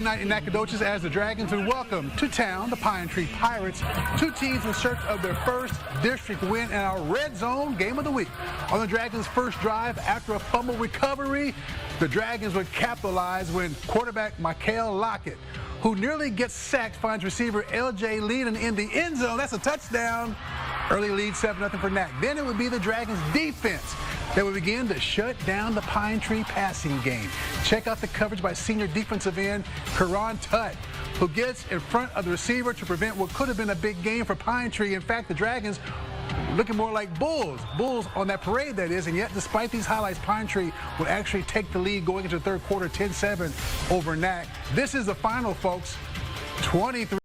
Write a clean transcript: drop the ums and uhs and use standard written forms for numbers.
Night in Nacogdoches as the Dragons would welcome to town the Pine Tree Pirates, two teams in search of their first district win in our red zone game of the week. On the Dragons' first drive after a fumble recovery, the Dragons would capitalize when quarterback Michael Lockett, who nearly gets sacked, finds receiver L.J. Leadon in the end zone. That's a touchdown. Early lead 7-0 for Nac. Then it would be the Dragons' defense that would begin to shut down the Pine Tree passing game. Check out the coverage by senior defensive end Karan Tutt, who gets in front of the receiver to prevent what could have been a big game for Pine Tree. In fact, the Dragons looking more like bulls on that parade, that is, and yet despite these highlights, Pine Tree would actually take the lead going into the third quarter, 10-7 over Nac. This is the final, folks, 23.